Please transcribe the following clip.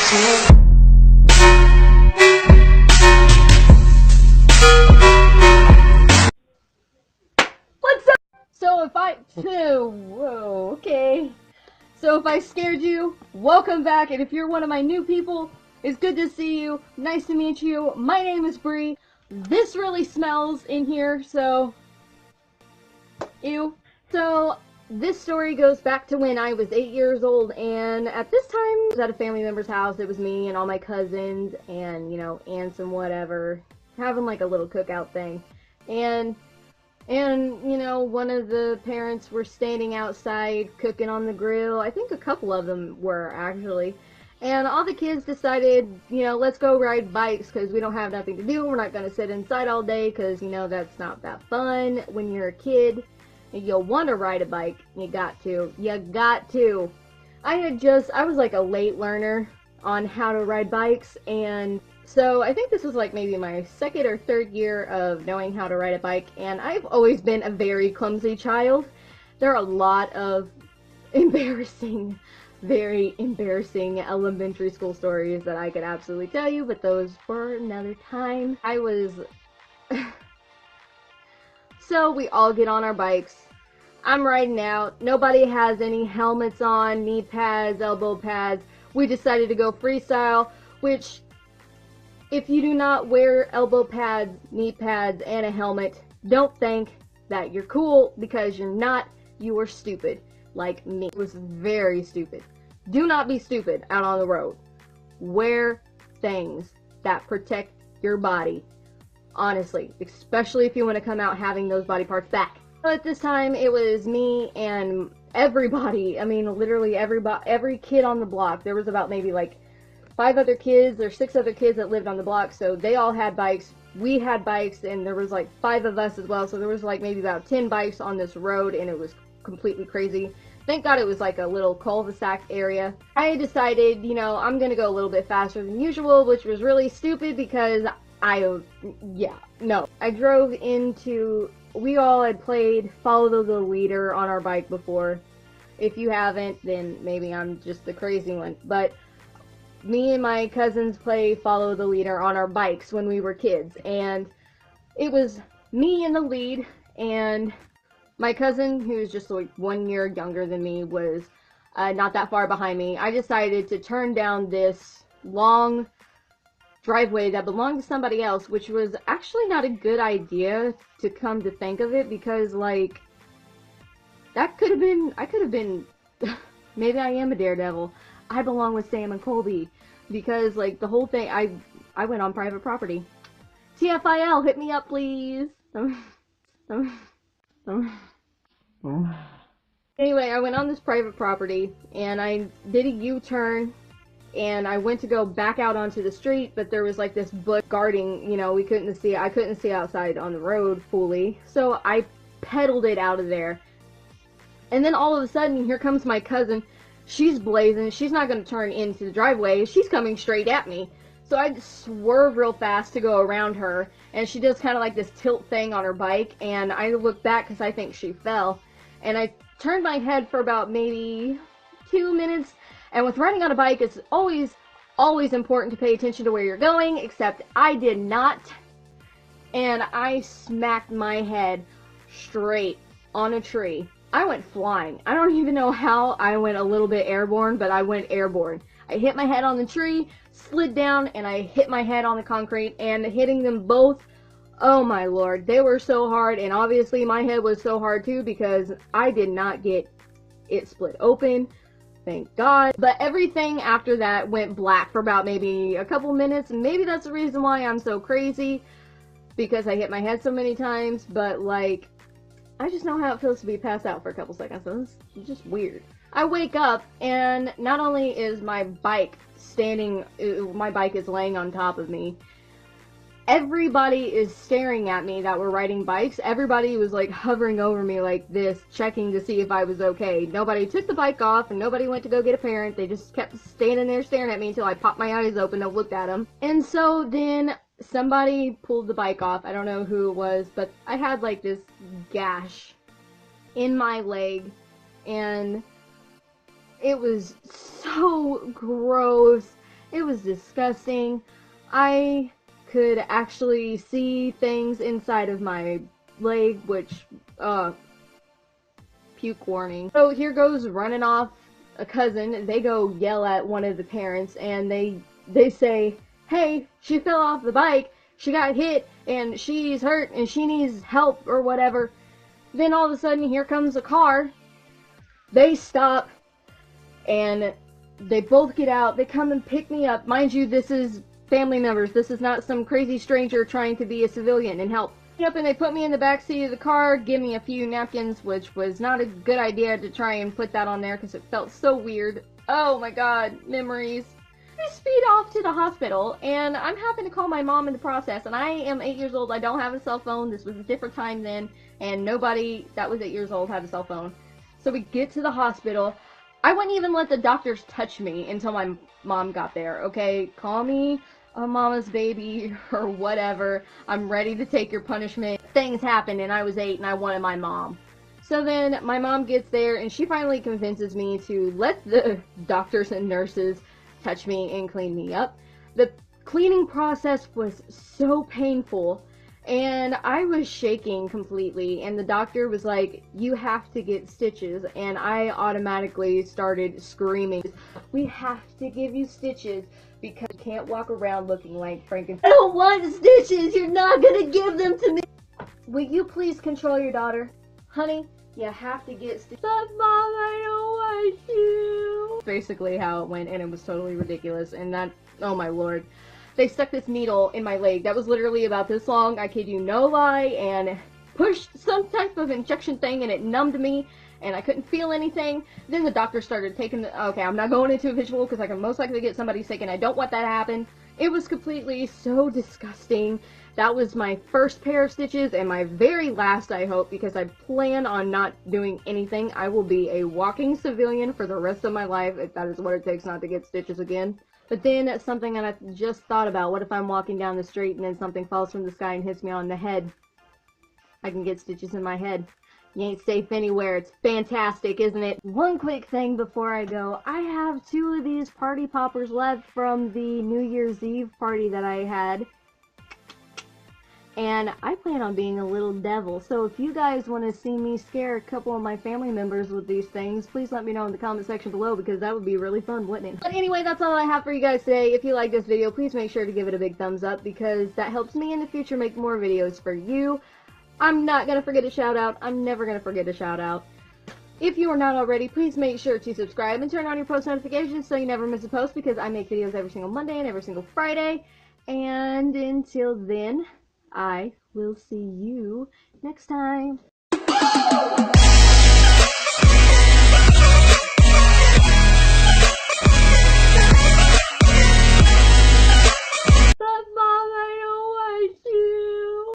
What's up? Whoa, okay. So if I scared you, welcome back, and if you're one of my new people, it's good to see you. Nice to meet you. My name is Bree. This really smells in here, so ew. So this story goes back to when I was 8 years old, and at this time I was at a family member's house. It was me and all my cousins and, you know, aunts and whatever, having like a little cookout thing. And you know, one of the parents were standing outside cooking on the grill. I think a couple of them were, actually. And all the kids decided, you know, let's go ride bikes because we don't have nothing to do. We're not going to sit inside all day because, you know, that's not that fun when you're a kid. And you'll want to ride a bike. You got to. You got to. I was like a late learner on how to ride bikes, and so I think this was like maybe my second or third year of knowing how to ride a bike, and I've always been a very clumsy child. There are a lot of embarrassing, very embarrassing elementary school stories that I could absolutely tell you, but those for another time. So we all get on our bikes. I'm riding out. Nobody has any helmets on, knee pads, elbow pads. We decided to go freestyle, which, if you do not wear elbow pads, knee pads, and a helmet, don't think that you're cool, because you're not. You are stupid, like me. It was very stupid. Do not be stupid out on the road. Wear things that protect your body. Honestly, especially if you want to come out having those body parts back. So at this time, it was me and everybody. I mean, literally every kid on the block. There was about maybe like 5 other kids or 6 other kids that lived on the block, so they all had bikes. We had bikes, and there was like 5 of us as well, so there was like maybe about 10 bikes on this road, and it was completely crazy. Thank God it was like a little cul-de-sac area. I decided, you know, I'm gonna go a little bit faster than usual, which was really stupid because I drove into, we all had played Follow the Leader on our bike before. If you haven't, then maybe I'm just the crazy one, but me and my cousins play Follow the Leader on our bikes when we were kids, and it was me in the lead, and my cousin, who's just like 1 year younger than me, was not that far behind me. I decided to turn down this long driveway that belonged to somebody else, which was actually not a good idea to come to think of it, because like I could have been maybe I am a daredevil. I belong with Sam and Colby, because like the whole thing, I went on private property. TFIL, hit me up please. Anyway, I went on this private property and I did a U-turn, and I went to go back out onto the street, but there was like this bush guarding, you know, I couldn't see outside on the road fully, so I pedaled it out of there. And then all of a sudden, here comes my cousin. She's blazing. She's not going to turn into the driveway. She's coming straight at me. So I swerve real fast to go around her, and she does kind of like this tilt thing on her bike, and I look back because I think she fell. And I turned my head for about maybe 2 minutes, and with riding on a bike, it's always important to pay attention to where you're going, except I did not, and I smacked my head straight on a tree. I went flying. I don't even know how I went a little bit airborne, but I went airborne. I hit my head on the tree, slid down, and I hit my head on the concrete, and hitting them both, oh my lord, they were so hard, and obviously my head was so hard too, because I did not get it split open, thank God. But everything after that went black for about maybe a couple minutes, and maybe that's the reason why I'm so crazy, because I hit my head so many times, but like, I just know how it feels to be passed out for a couple seconds, so it's just weird. I wake up, and not only is my bike my bike is laying on top of me, everybody is staring at me that were riding bikes. Everybody was like hovering over me like this, checking to see if I was okay. Nobody took the bike off, and nobody went to go get a parent. They just kept standing there staring at me until I popped my eyes open and looked at them. And so then somebody pulled the bike off. I don't know who it was, but I had like this gash in my leg, and it was so gross. It was disgusting. I could actually see things inside of my leg, which, puke warning. So here goes running off a cousin. They go yell at one of the parents, and they say, hey, she fell off the bike, she got hit, and she's hurt, and she needs help, or whatever. Then all of a sudden, here comes a car. They stop, and they both get out. They come and pick me up. Mind you, this is family members. This is not some crazy stranger trying to be a civilian and help. Up, and they put me in the back seat of the car, give me a few napkins, which was not a good idea to try and put that on there because it felt so weird. Oh my god, memories. I speed off to the hospital, and I'm having to call my mom in the process, and I am 8 years old. I don't have a cell phone. This was a different time then, and nobody that was 8 years old had a cell phone. So we get to the hospital. I wouldn't even let the doctors touch me until my mom got there, okay? Call me a mama's baby or whatever. I'm ready to take your punishment. Things happened, and I was 8 and I wanted my mom. So then my mom gets there, and she finally convinces me to let the doctors and nurses touch me and clean me up. The cleaning process was so painful, and I was shaking completely, and the doctor was like, you have to get stitches, and I automatically started screaming, we have to give you stitches, because you can't walk around looking like Frankenstein. I don't want stitches, you're not gonna give them to me! Will you please control your daughter? Honey, you have to get stitches. But Mom, I don't want you! Basically how it went, and it was totally ridiculous, and that, oh my lord. They stuck this needle in my leg that was literally about this long, I kid you no lie, and pushed some type of injection thing, and it numbed me, and I couldn't feel anything. Then the doctor started taking the, okay, I'm not going into a visual because I can most likely get somebody sick, and I don't want that to happen. It was completely so disgusting. That was my first pair of stitches, and my very last, I hope, because I plan on not doing anything. I will be a walking civilian for the rest of my life, if that is what it takes not to get stitches again. But then, something that I just thought about, what if I'm walking down the street and then something falls from the sky and hits me on the head? I can get stitches in my head. You ain't safe anywhere. It's fantastic, isn't it? One quick thing before I go. I have 2 of these party poppers left from the New Year's Eve party that I had. And I plan on being a little devil, so if you guys want to see me scare a couple of my family members with these things, please let me know in the comment section below, because that would be really fun, wouldn't it? But anyway, that's all I have for you guys today. If you like this video, please make sure to give it a big thumbs up, because that helps me in the future make more videos for you. I'm not going to forget a shout out. I'm never going to forget a shout out. If you are not already, please make sure to subscribe and turn on your post notifications so you never miss a post, because I make videos every single Monday and every single Friday. And until then, I will see you next time.